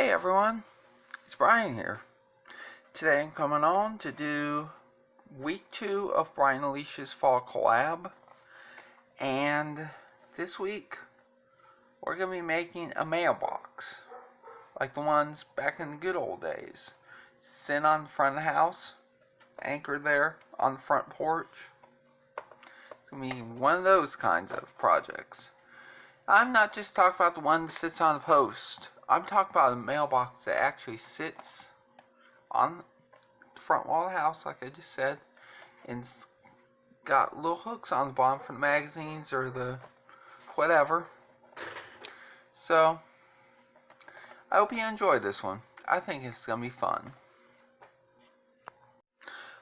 Hey everyone, it's Brian here. Today I'm coming on to do week 2 of Brian and Elisha's fall collab. And this week we're going to be making a mailbox, like the ones back in the good old days. Sit on the front of the house, anchored there on the front porch. It's going to be one of those kinds of projects. I'm not just talking about the one that sits on the post. I'm talking about a mailbox that actually sits on the front wall of the house, like I just said, and it's got little hooks on the bottom for the magazines or the whatever. So, I hope you enjoy this one. I think it's going to be fun.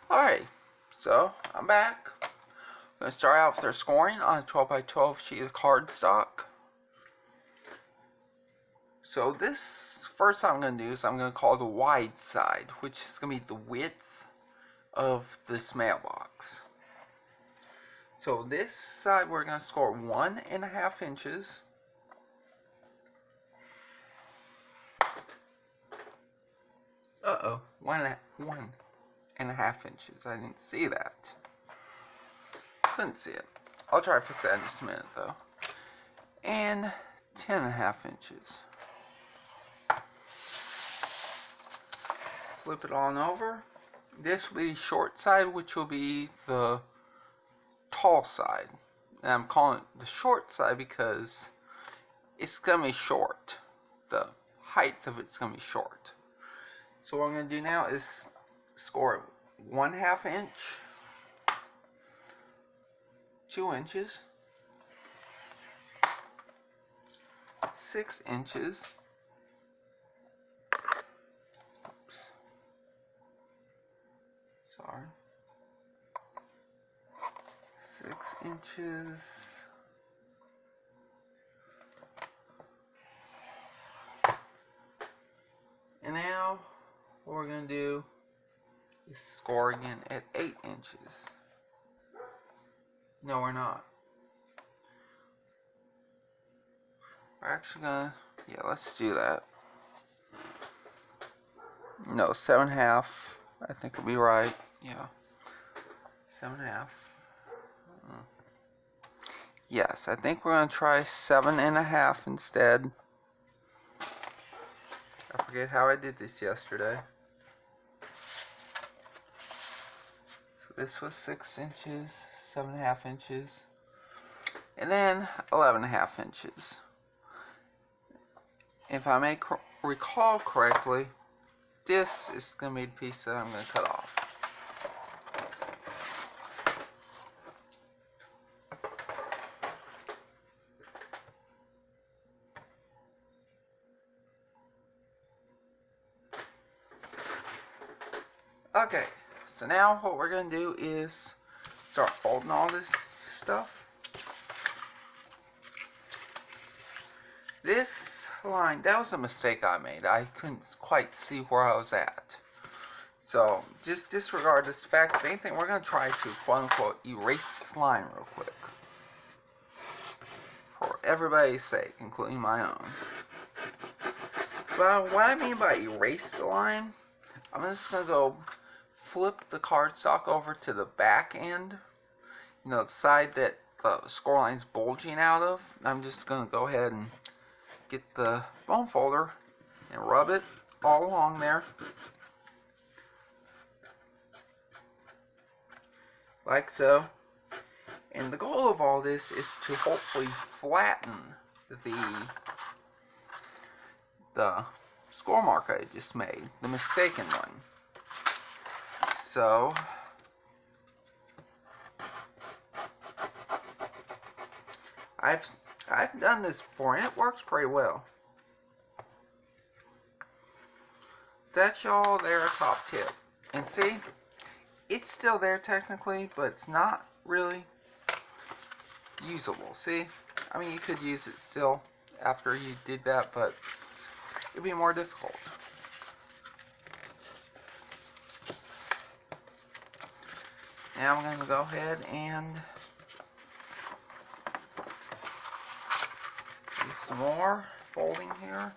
Alright, so I'm back. I'm going to start out with their scoring on a 12x12 sheet of cardstock. So this first I'm going to do is I'm going to call the wide side, which is going to be the width of this mailbox. So this side we're going to score 1.5 inches. One and a half inches. I didn't see that. Couldn't see it. I'll try to fix that in just a minute though. And 10.5 inches. Flip it on over. This will be the short side, which will be the tall side. And I'm calling it the short side because it's going to be short. The height of it's going to be short. So what I'm going to do now is score 1/2 inch, 2 inches, 6 inches, 6 inches, and now what we're going to do is score again at 8 inches. No, we're not. We're actually going to, yeah, let's do that. No, 7.5, I think will be right. Yeah, 7.5. Yes, I think we're going to try 7.5 instead. I forget how I did this yesterday. So this was 6 inches, 7.5 inches, and then 11.5 inches. If I may recall correctly, this is going to be the piece that I'm going to cut off. Okay, so now what we're going to do is start folding all this stuff. This line, that was a mistake I made. I couldn't quite see where I was at. So, just disregard this fact. If anything, we're going to try to, quote-unquote, erase this line real quick. For everybody's sake, including my own. But what I mean by erase the line, I'm just going to go flip the cardstock over to the back end, you know, the side that the score line's bulging out of. I'm just going to go ahead and get the bone folder and rub it all along there, like so. And the goal of all this is to hopefully flatten the score mark I just made, the mistaken one. So, I've done this before and it works pretty well. That's y'all their top tip. And see, it's still there technically, but it's not really usable. See, I mean, you could use it still after you did that, but it'd be more difficult. Now I'm going to go ahead and do some more folding here.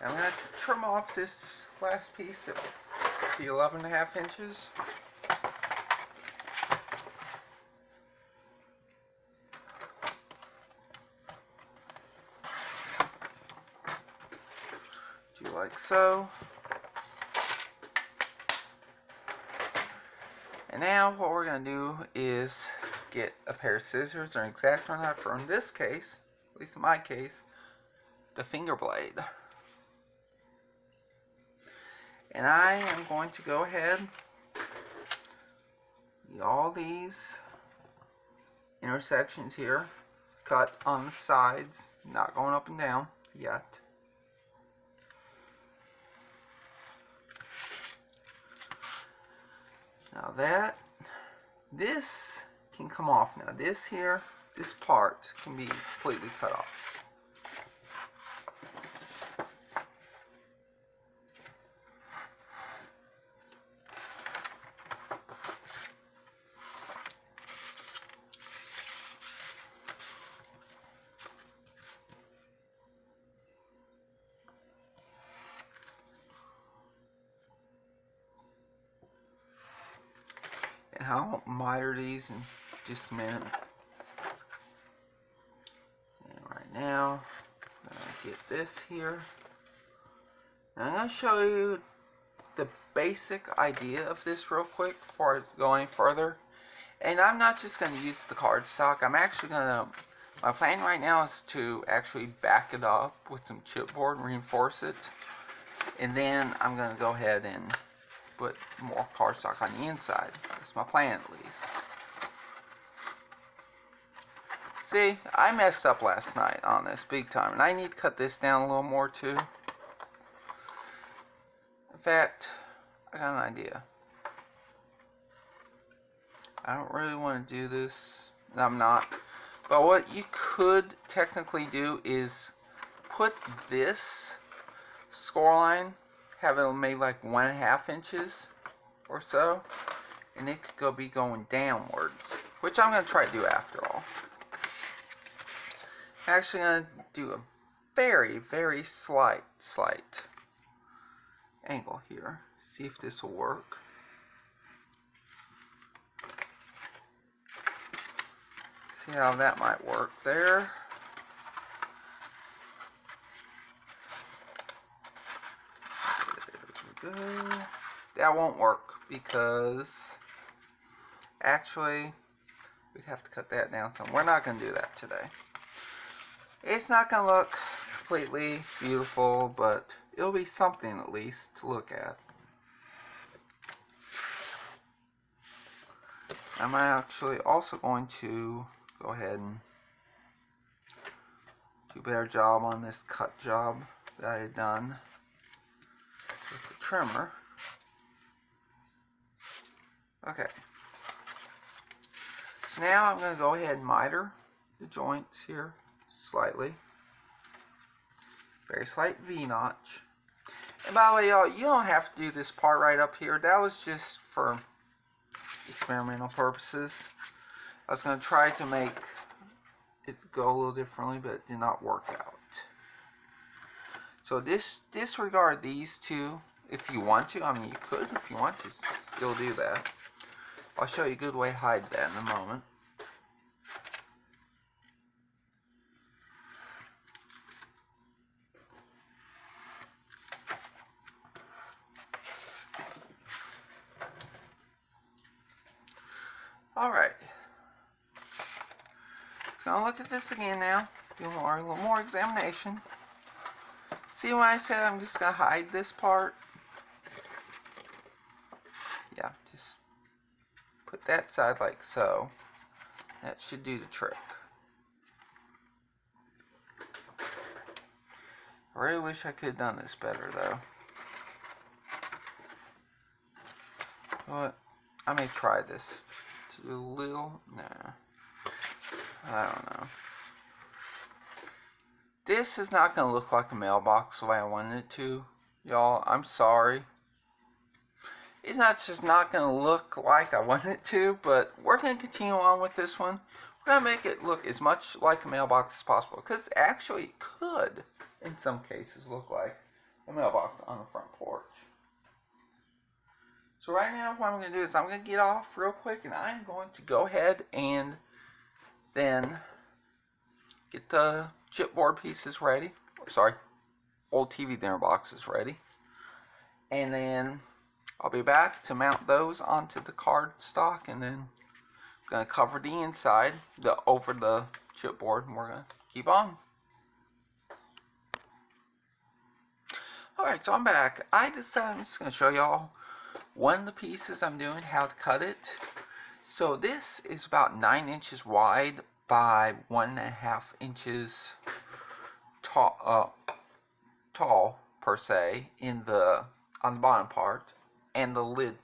I'm going to trim off this last piece at the 11.5 inches. Do like so. And now what we're going to do is get a pair of scissors or an X-Acto knife, or in this case, at least in my case, the finger blade. And I am going to go ahead, all these intersections here, cut on the sides, not going up and down yet. Now this can come off now. This here, this part can be completely cut off. And I'll miter these in just a minute. And right now, I'm going to get this here. And I'm going to show you the basic idea of this real quick before I go any further. And I'm not just going to use the cardstock. I'm actually going to, my plan right now is to actually back it up with some chipboard and reinforce it. And then I'm going to go ahead and put more cardstock on the inside. That's my plan, at least. See, I messed up last night on this big time, and I need to cut this down a little more too. In fact, I got an idea. I don't really want to do this. I'm not. But what you could technically do is put this score line, have it maybe like 1.5 inches or so, and it could be going downwards, which I'm going to try to do after all. Actually, I'm going to do a very, very slight angle here. See if this will work. See how that might work there. There we go. That won't work because actually we'd have to cut that down some. We're not going to do that today. It's not going to look completely beautiful, but it'll be something at least to look at. I'm actually also going to go ahead and do a better job on this cut job that I had done with the trimmer. Okay. So now I'm going to go ahead and miter the joints here slightly. Very slight V-notch. And by the way, y'all, you don't have to do this part right up here. That was just for experimental purposes. I was going to try to make it go a little differently, but it did not work out. So disregard these two if you want to. I mean, you could if you want to still do that. I'll show you a good way to hide that in a moment. Alright. So I'll look at this again now. Do a little more examination. See when I said I'm just going to hide this part? Yeah, just put that side like so. That should do the trick. I really wish I could have done this better though. But I may try this. To do a little, nah. I don't know. This is not going to look like a mailbox the way I wanted it to. Y'all, I'm sorry. It's not just not going to look like I wanted it to, but we're going to continue on with this one. We're going to make it look as much like a mailbox as possible, because actually it could, in some cases, look like the mailbox on the front porch. So right now what I'm going to do is I'm going to get off real quick, and I'm going to go ahead and then get the chipboard pieces ready. Sorry, old TV dinner boxes ready. And then I'll be back to mount those onto the cardstock, and then I'm going to cover the inside over the chipboard, and we're going to keep on. Alright, so I'm back. I'm just going to show y'all one of the pieces I'm doing, how to cut it. So this is about 9 inches wide by 1.5 inches tall per se on the bottom part, and the lid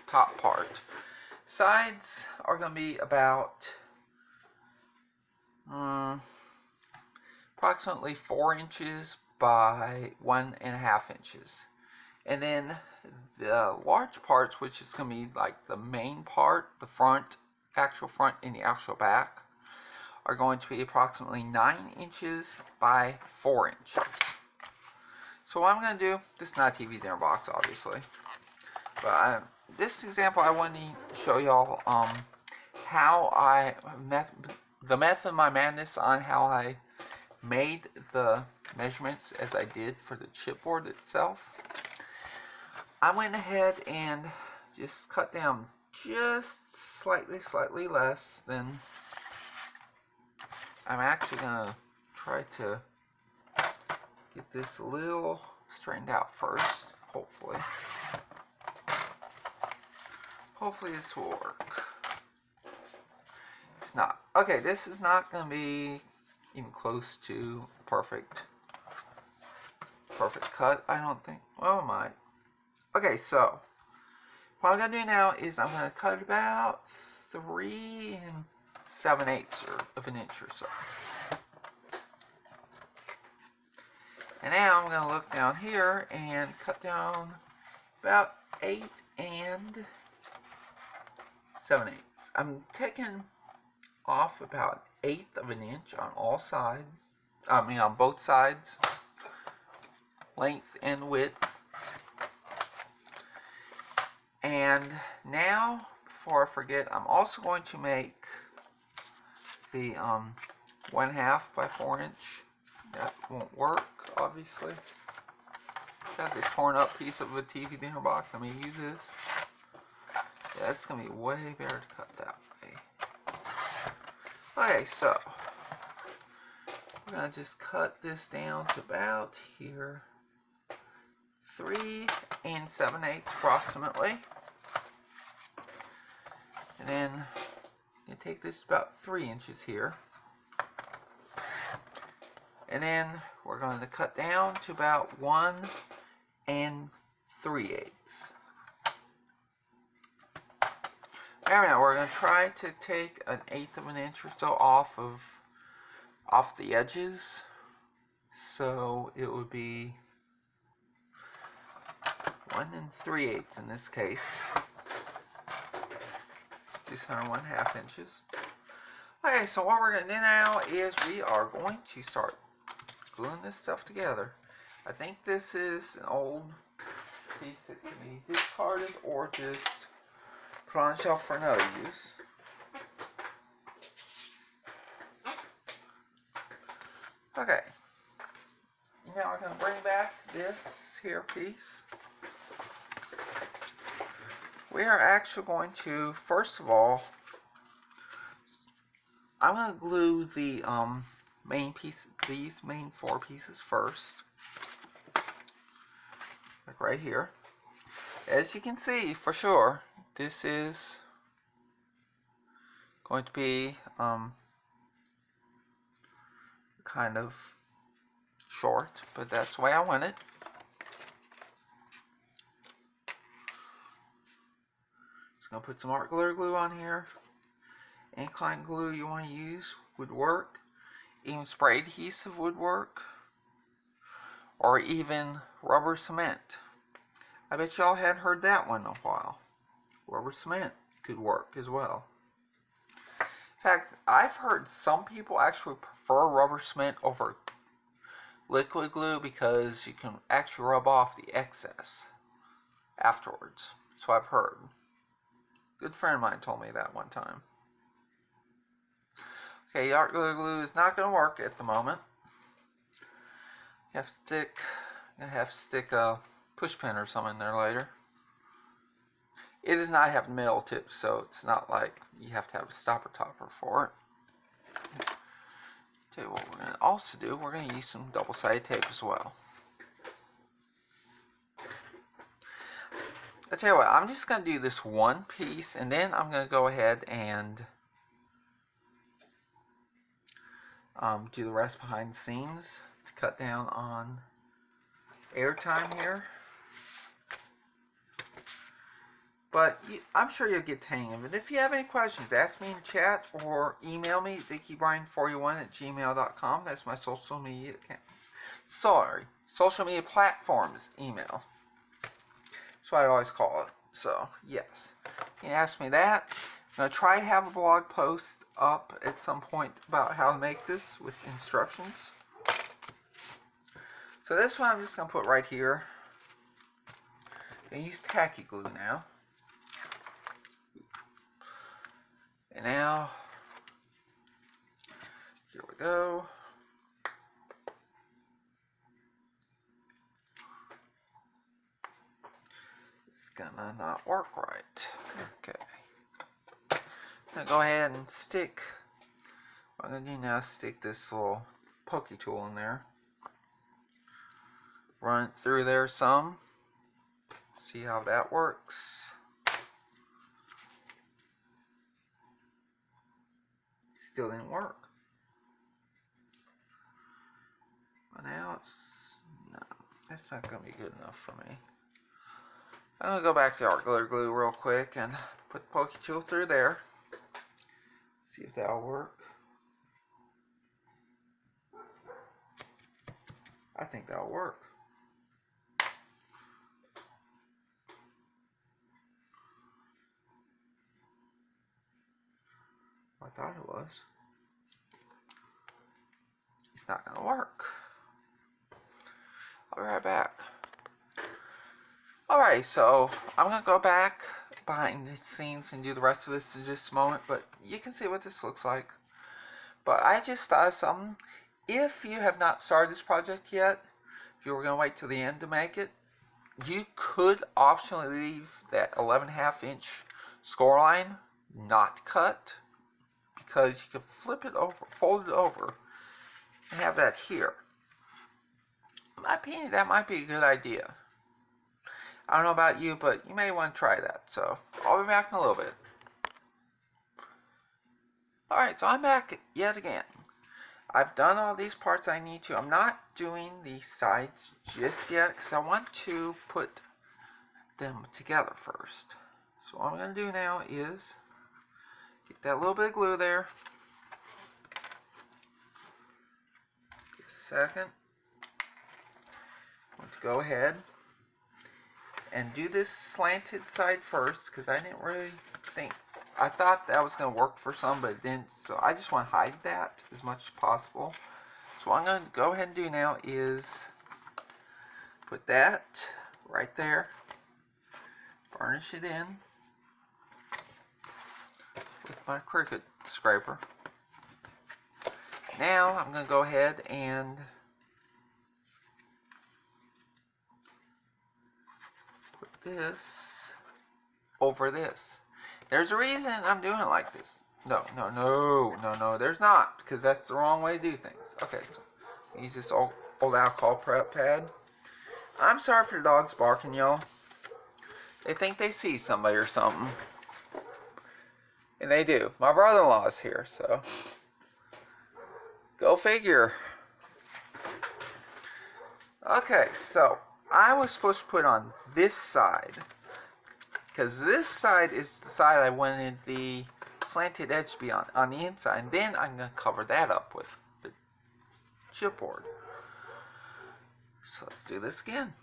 top part. Sides are going to be about approximately 4 inches by 1.5 inches. And then the large parts, which is going to be like the main part, the front, actual front and the actual back, are going to be approximately 9 inches by 4 inches. So what I'm going to do, this is not a TV dinner box obviously, but this example I want to show y'all how the method of my madness on how I made the measurements as I did for the chipboard itself. I went ahead and just cut down just slightly less than. I'm actually going to try to get this a little straightened out first, hopefully. Hopefully this will work. It's not. Okay, this is not going to be even close to perfect cut, I don't think. Well, it might. Okay, so what I'm going to do now is I'm going to cut about 3 7/8 of an inch or so. And now I'm going to look down here and cut down about 8 7/8. I'm taking off about 1/8 of an inch on all sides. On both sides, length and width. And now, before I forget, I'm also going to make the 1/2 by 4 inch. That won't work, obviously. Got this torn up piece of a TV dinner box. I'm going to use this. Yeah, it's going to be way better to cut that way. Okay, so we're going to just cut this down to about here. 3 7/8 approximately. And then you take this about 3 inches here. And then we're going to cut down to about 1 3/8. Now we're going to try to take 1/8 of an inch or so off the edges. So it would be 1 3/8 in this case. Just under 1/2 inches. Okay, so what we're going to do now is we are going to start gluing this stuff together. I think this is an old piece that can be discarded or just put on the shelf for another use. Okay. Now we're going to bring back this here piece. We are actually going to, first of all, I'm going to glue the main piece, these main 4 pieces first. Like right here. As you can see, for sure, this is going to be kind of short, but that's the way I want it. Just going to put some art glitter glue on here. Any kind of glue you want to use would work. Even spray adhesive would work. Or even rubber cement. I bet y'all hadn't heard that one in a while. Rubber cement could work as well. In fact, I've heard some people actually prefer rubber cement over liquid glue because you can actually rub off the excess afterwards. So I've heard. A good friend of mine told me that one time. Okay, art glue is not going to work at the moment. You have to stick a push pin or something in there later. It does not have metal tips, so it's not like you have to have a stopper topper for it. Tell you what we're going to also do, we're going to use some double-sided tape as well. I tell you what, I'm just going to do this one piece, and then I'm going to go ahead and do the rest behind the scenes to cut down on airtime here. But I'm sure you'll get the hang of it. If you have any questions, ask me in the chat or email me at VickyBryan41@gmail.com. That's my social media account. Social media platforms email. That's what I always call it. So, yes. You can ask me that. I'm going to try to have a blog post up at some point about how to make this with instructions. So this one I'm just going to put right here. I'm going to use tacky glue now. And now, here we go. It's gonna not work right. Okay. I'm gonna go ahead and stick, what I'm gonna do now is stick this little pokey tool in there. Run it through there some. See how that works. Still didn't work. But now no, that's not going to be good enough for me. I'm going to go back to art glue real quick and put the pokey tool through there. See if that'll work. I think that'll work. I thought it was. It's not going to work. I'll be right back. Alright, so I'm going to go back behind the scenes and do the rest of this in just a moment, but you can see what this looks like. But I just thought of something. If you have not started this project yet, if you were going to wait till the end to make it, you could optionally leave that 11.5 inch score line not cut, because you can flip it over, fold it over, and have that here. In my opinion, that might be a good idea. I don't know about you, but you may want to try that. So, I'll be back in a little bit. Alright, so I'm back yet again. I've done all these parts I need to. I'm not doing the sides just yet, because I want to put them together first. So what I'm going to do now is get that little bit of glue there. Just a second. I'm going to go ahead and do this slanted side first, because I didn't really think, I thought that was going to work for some, but it didn't. So I just want to hide that as much as possible. So what I'm going to go ahead and do now is put that right there, burnish it in with my Cricut scraper. Now I'm going to go ahead and put this over this. There's a reason I'm doing it like this. No, there's not, because that's the wrong way to do things. Okay, so use this old alcohol prep pad. I'm sorry for the dogs barking, y'all. They think they see somebody or something. And they do. My brother-in-law is here, so go figure. Okay, so I was supposed to put on this side, because this side is the side I wanted the slanted edge to be on the inside, and then I'm going to cover that up with the chipboard. So let's do this again.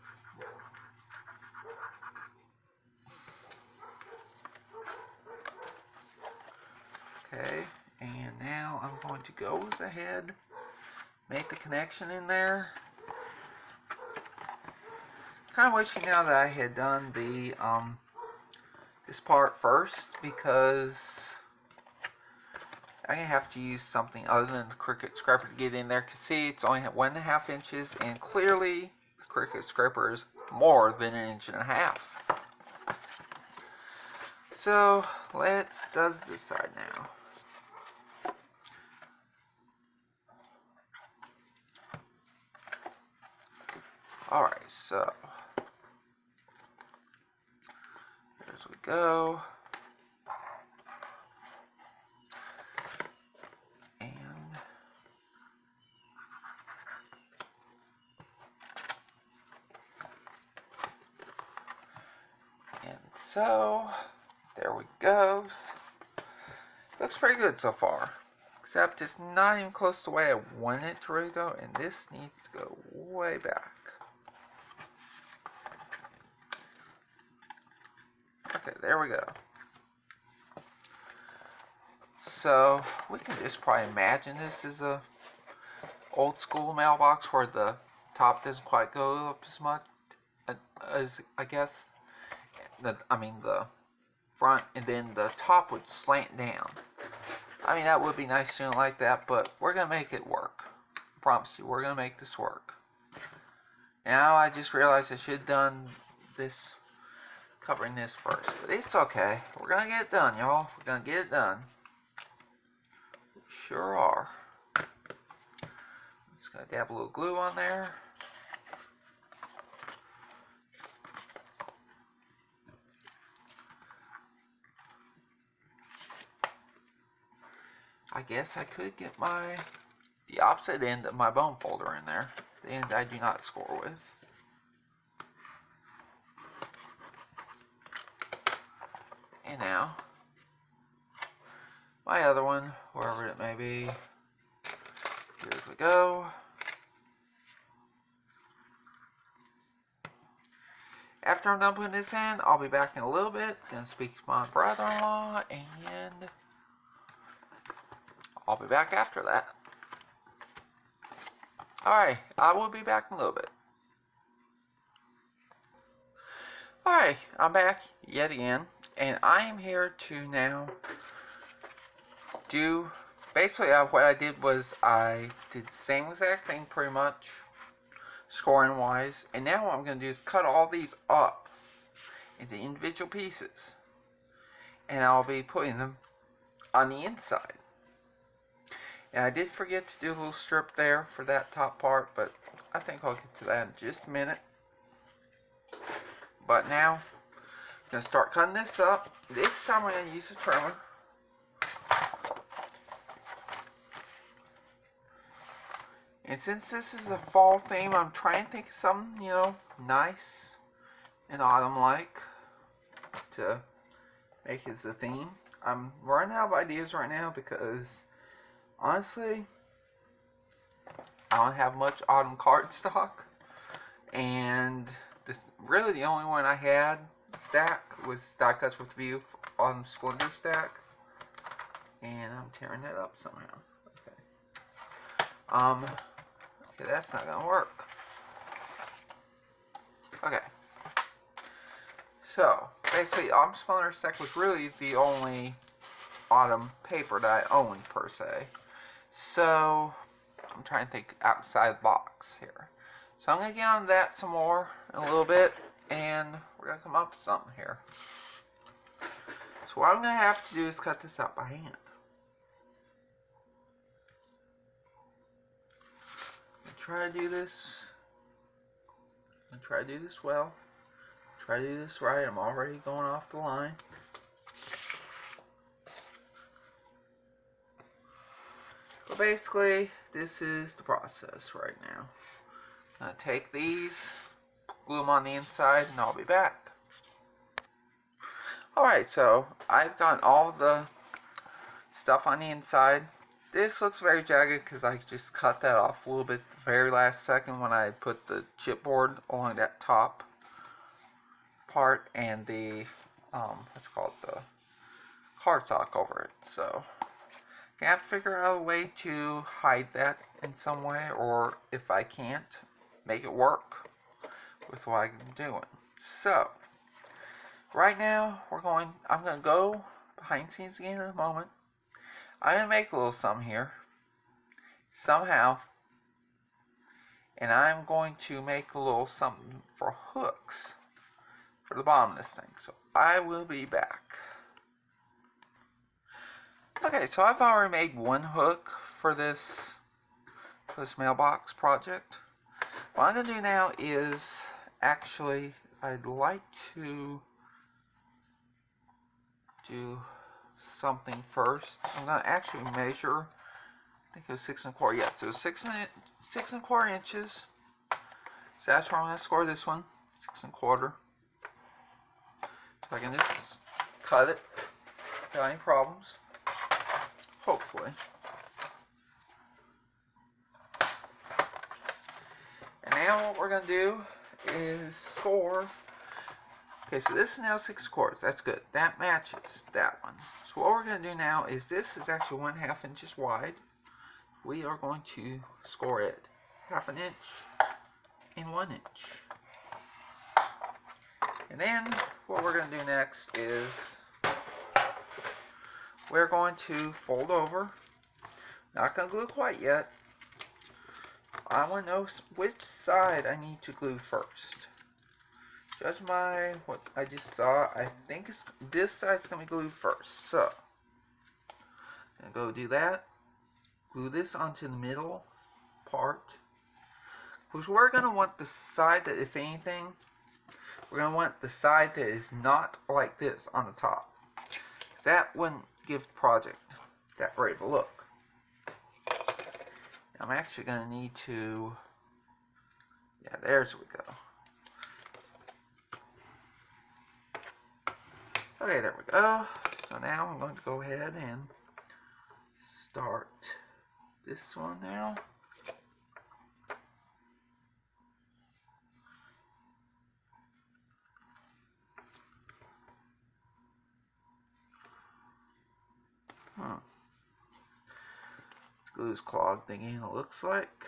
Okay, and now I'm going to go ahead, make the connection in there, Kind of wishing now that I had done the this part first, because I'm gonna have to use something other than the Cricut scraper to get in there. Cause see, it's only 1.5 inches, and clearly the Cricut scraper is more than 1.5 inches. So let's does this side now. Alright, so as we go. And so there we go. Looks pretty good so far. Except it's not even close to the way I want it to really go, and this needs to go way back. Okay, there we go. So we can just probably imagine this is a old school mailbox where the top doesn't quite go up as much as, I guess, the front, and then the top would slant down. I mean, that would be nice doing like that, but we're gonna make it work. I promise you, we're gonna make this work. Now I just realized I should have done this, covering this first, but it's okay. We're gonna get it done, y'all. We're gonna get it done. We sure are. Just gonna dab a little glue on there. I guess I could get the opposite end of my bone folder in there. The end I do not score with. And now, my other one, wherever it may be. Here we go. After I'm done putting this in, I'll be back in a little bit. Gonna speak to my brother-in-law, and I'll be back after that. Alright, I will be back in a little bit. Alright, I'm back yet again, and I am here to now do, basically what I did was I did the same exact thing pretty much, scoring wise, and now what I'm going to do is cut all these up into individual pieces, and I'll be putting them on the inside. And I did forget to do a little strip there for that top part, but I think I'll get to that in just a minute. But now, I'm going to start cutting this up. This time I'm going to use a trimmer. And since this is a fall theme, I'm trying to think of something, you know, nice and autumn-like to make as a theme. I'm running out of ideas right now because, honestly, I don't have much autumn cardstock, and this really the only one I had stack was Die Cuts with View Autumn Splendor stack, and I'm tearing that up somehow. Okay, that's not gonna work. Okay, so basically, Autumn Splendor stack was really the only autumn paper that I owned per se. So I'm trying to think outside the box here. So I'm going to get on that some more in a little bit, and we're going to come up with something here. So what I'm going to have to do is cut this out by hand. I'm going to try to do this. I'm going to try to do this well. Try to do this right. I'm already going off the line. But basically, this is the process right now. I'm going to take these, glue them on the inside, and I'll be back. Alright, so I've got all the stuff on the inside. This looks very jagged because I just cut that off a little bit at the very last second when I put the chipboard along that top part and the, the cardstock over it. So I have to figure out a way to hide that in some way, or if I can't, make it work with what I'm doing. So, right now, I'm going to go behind the scenes again in a moment. I'm going to make a little something here, somehow, and I'm going to make a little something for hooks for the bottom of this thing. So, I will be back. Okay, so I've already made one hook for this mailbox project. What I'm going to do now is, actually, I'd like to do something first. I'm going to actually measure, I think it was 6 1/4. Yes, it was 6 1/4 inches. So that's where I'm going to score this one, 6 1/4. So I can just cut it without any problems. Hopefully. And now what we're going to do is score. Okay, so this is now 6 1/4. That's good. That matches that one. So what we're going to do now is, this is actually 1/2 inches wide. We are going to score it 1/2 inch and 1 inch. And then what we're going to do next is, we're going to fold over. Not going to glue quite yet. I want to know which side I need to glue first. Judge what I just saw. I think this side's going to be glued first. So, I'm going to go do that. Glue this onto the middle part. Because we're going to want the side that, if anything, we're going to want the side that is not like this on the top. Because that wouldn't give the project that great of a look. I'm actually going to need to, yeah, there's we go. Okay, there we go. So now I'm going to go ahead and start this one now. Glue's clogged again, it looks like.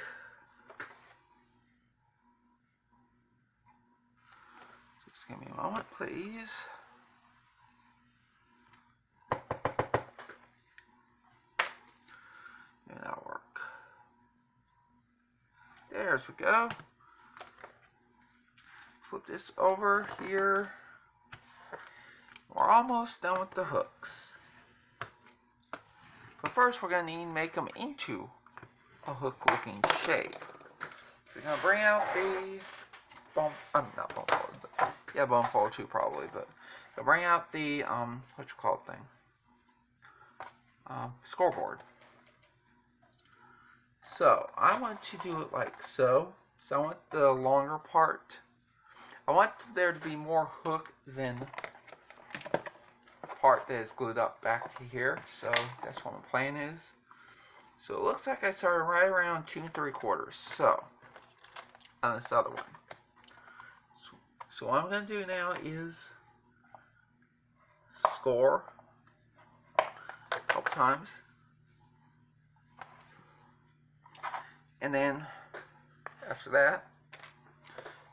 Just give me a moment, please. Yeah, that'll work. There's we go. Flip this over here. We're almost done with the hooks. But first, we're going to need to make them into a hook-looking shape. So we're going to bring out the not bone fold, but yeah, bone fold too probably. But we'll bring out the what you call it thing, scoreboard. So I want to do it like so. So I want the longer part. I want there to be more hook than part that is glued up back to here, so that's what my plan is. So it looks like I started right around 2 3/4. So on this other one. So what I'm going to do now is score a couple times, and then after that,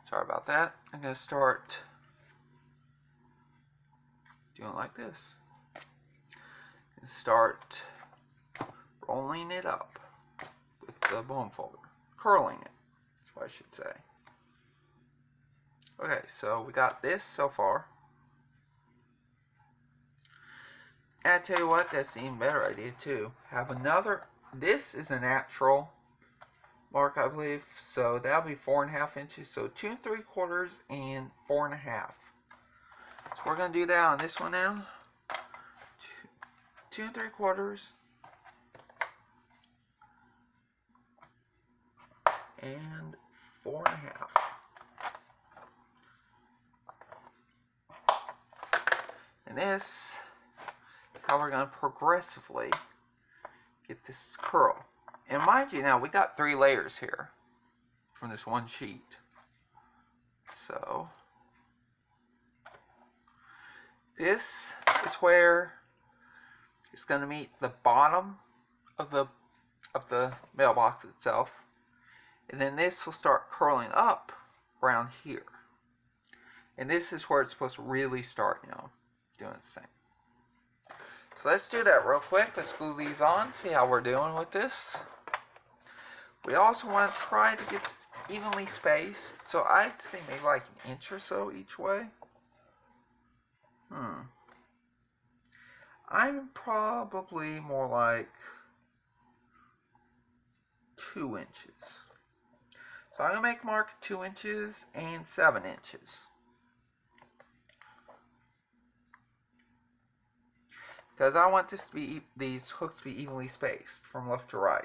sorry about that, I'm going to start doing like this. And start rolling it up with the bone folder. Curling it, that's what I should say. Okay, so we got this so far. And I tell you what, that's an even better idea too. Have another, this is a natural mark, I believe, so that'll be 4 1/2 inches. So 2 3/4 and 4 1/2. So we're going to do that on this one now. 2 3/4 and 4 1/2. And this is how we're going to progressively get this curl. And mind you, now we got 3 layers here from this one sheet. So this is where it's going to meet the bottom of the mailbox itself, and then this will start curling up around here. And this is where it's supposed to really start, you know, doing its thing. So let's do that real quick. Let's glue these on, see how we're doing with this. We also want to try to get this evenly spaced. So I'd say maybe like an inch or so each way. I'm probably more like 2 inches. So I'm going to make a mark 2 inches and 7 inches. Because I want this to be, these hooks to be evenly spaced from left to right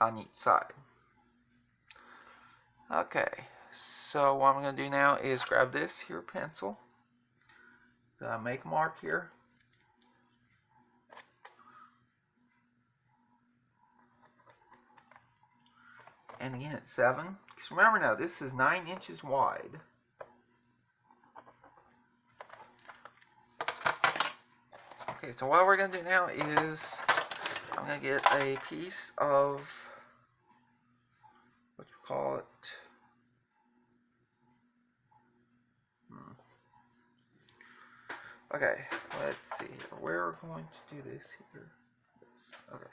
on each side. Okay, so what I'm going to do now is grab this here pencil. So make a mark here. And again it's 7. Because remember now, this is 9 inches wide. Okay, so what we're going to do now is I'm going to get a piece of, what you call it, okay, let's see here. We're going to do this here. Okay.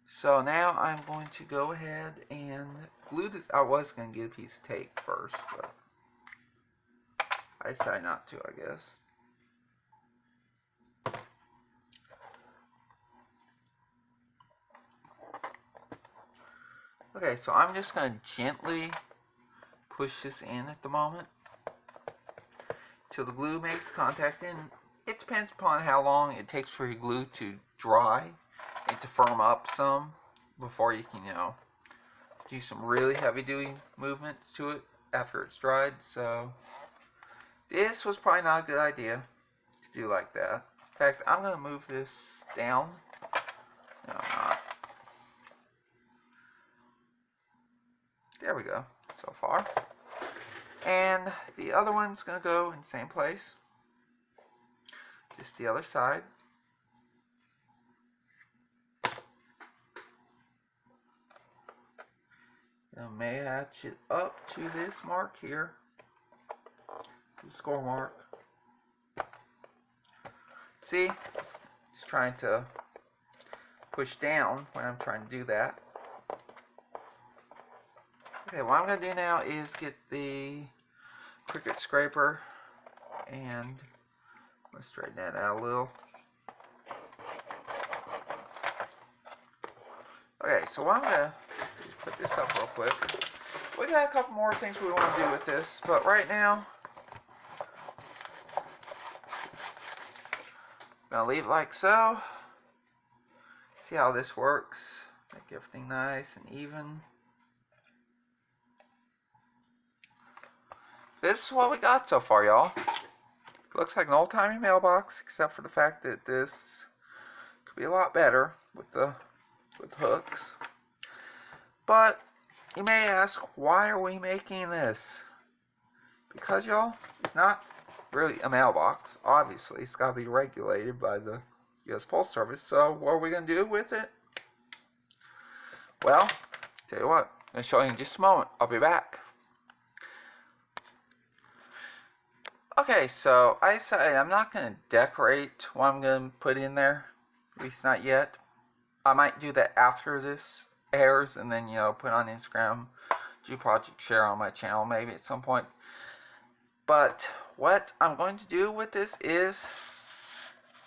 So now I'm going to go ahead and glue this. I was going to get a piece of tape first, but I decided not to, I guess. Okay, so I'm just going to gently push this in at the moment till the glue makes contact. And it depends upon how long it takes for your glue to dry and to firm up some before you can, you know, do some really heavy-duty movements to it after it's dried. So this was probably not a good idea to do like that. In fact, I'm going to move this down. No, I'm not. There we go, so far. And the other one's going to go in the same place. Just the other side. I may hatch it up to this mark here. The score mark. See, it's trying to push down when I'm trying to do that. Okay, what I'm going to do now is get the Cricut scraper and let's straighten that out a little. Okay, so what I'm going to do is put this up real quick. We got a couple more things we want to do with this, but right now I'm going to leave it like so. See how this works. Make everything nice and even. This is what we got so far, y'all. Looks like an old-timey mailbox, except for the fact that this could be a lot better with the hooks. But you may ask, why are we making this? Because, y'all, it's not really a mailbox. Obviously, it's got to be regulated by the U.S. Postal Service. So, what are we going to do with it? Well, tell you what, I'm going to show you in just a moment. I'll be back. Okay, so I decided I'm not going to decorate what I'm going to put in there. At least not yet. I might do that after this airs and then, you know, put on Instagram, do project share on my channel maybe at some point. But what I'm going to do with this is,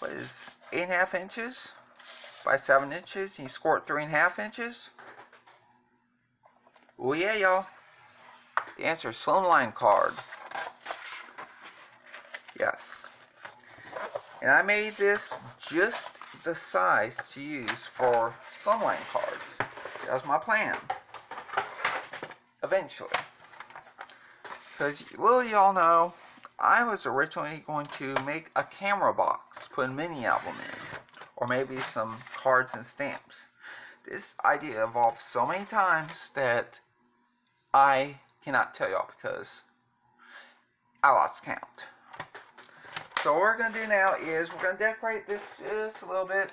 what is 8.5 inches by 7 inches. You score it 3.5 inches. Oh yeah, y'all. The answer is slimline card. Yes. And I made this just the size to use for slimline cards. That was my plan. Eventually. Because little y'all know, I was originally going to make a camera box, put a mini album in, or maybe some cards and stamps. This idea evolved so many times that I cannot tell y'all because I lost count. So what we're going to do now is we're going to decorate this just a little bit.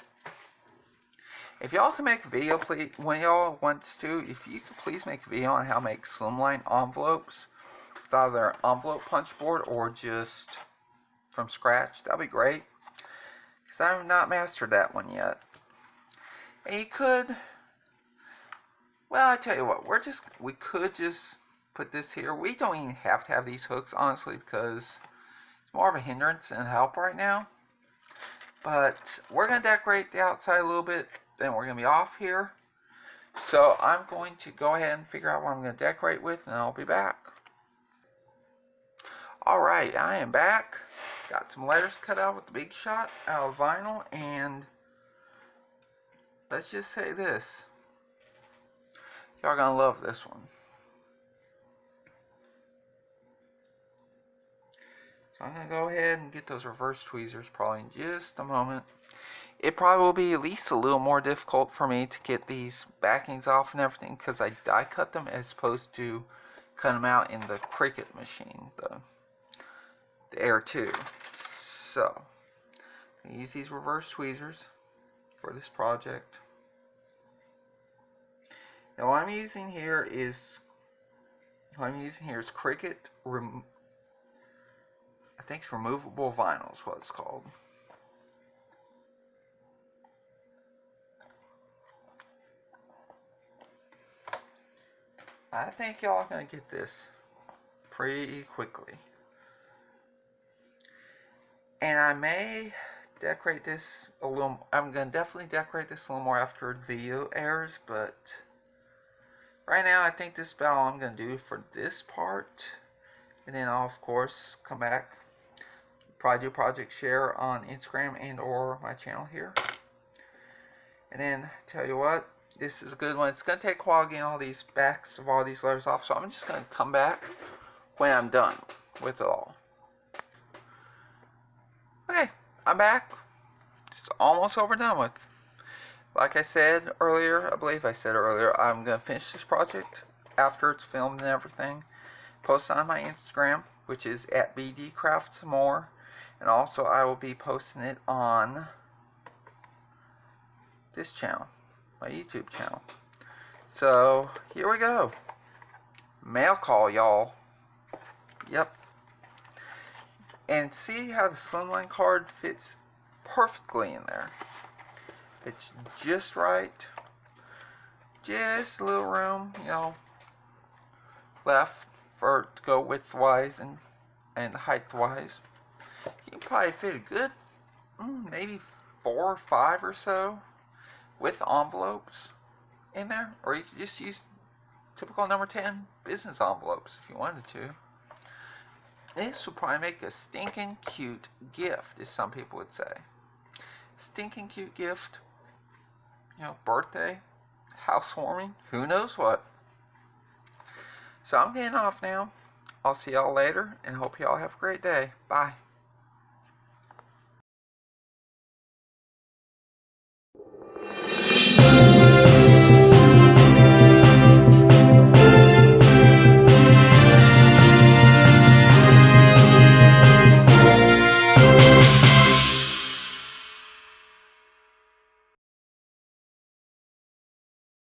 If y'all can make a video, please, when y'all wants to, if you could please make a video on how to make slimline envelopes with either an envelope punch board or just from scratch, that'd be great. Because I have not mastered that one yet. And you could, well, I tell you what, we could just put this here. We don't even have to have these hooks, honestly, because it's more of a hindrance than a help right now. But we're going to decorate the outside a little bit, then we're going to be off here. So I'm going to go ahead and figure out what I'm going to decorate with, and I'll be back. Alright, I am back. Got some letters cut out with the Big Shot out of vinyl, and let's just say this. Y'all gonna love this one. So I'm gonna go ahead and get those reverse tweezers probably in just a moment. It probably will be at least a little more difficult for me to get these backings off and everything because I die cut them as opposed to cut them out in the Cricut machine, the Air 2. So I use these reverse tweezers for this project. Now what I'm using here is Cricut. I think it's removable vinyl is what it's called. I think y'all are gonna get this pretty quickly. And I may decorate this a little. I'm gonna definitely decorate this a little more after the video airs, but right now I think this is about all I'm gonna do for this part. And then I'll of course come back, probably do a project share on Instagram and or my channel here. And then tell you what, this is a good one. It's gonna take a while getting all these backs of all these letters off, so I'm just gonna come back when I'm done with it all. Okay, I'm back. It's almost overdone with. Like I said earlier, I believe I said earlier, I'm going to finish this project after it's filmed and everything. Post it on my Instagram, which is at @bdcraftsmore. And also I will be posting it on this channel, my YouTube channel. So, here we go. Mail call, y'all. Yep. And see how the slimline card fits perfectly in there. It's just right. Just a little room, you know, left for it to go width-wise and height-wise. You can probably fit a good, maybe 4 or 5 or so with envelopes in there. Or you could just use typical number 10 business envelopes if you wanted to. This will probably make a stinking cute gift, as some people would say. Stinking cute gift. You know, birthday, housewarming, who knows what. So I'm getting off now. I'll see y'all later and hope y'all have a great day. Bye.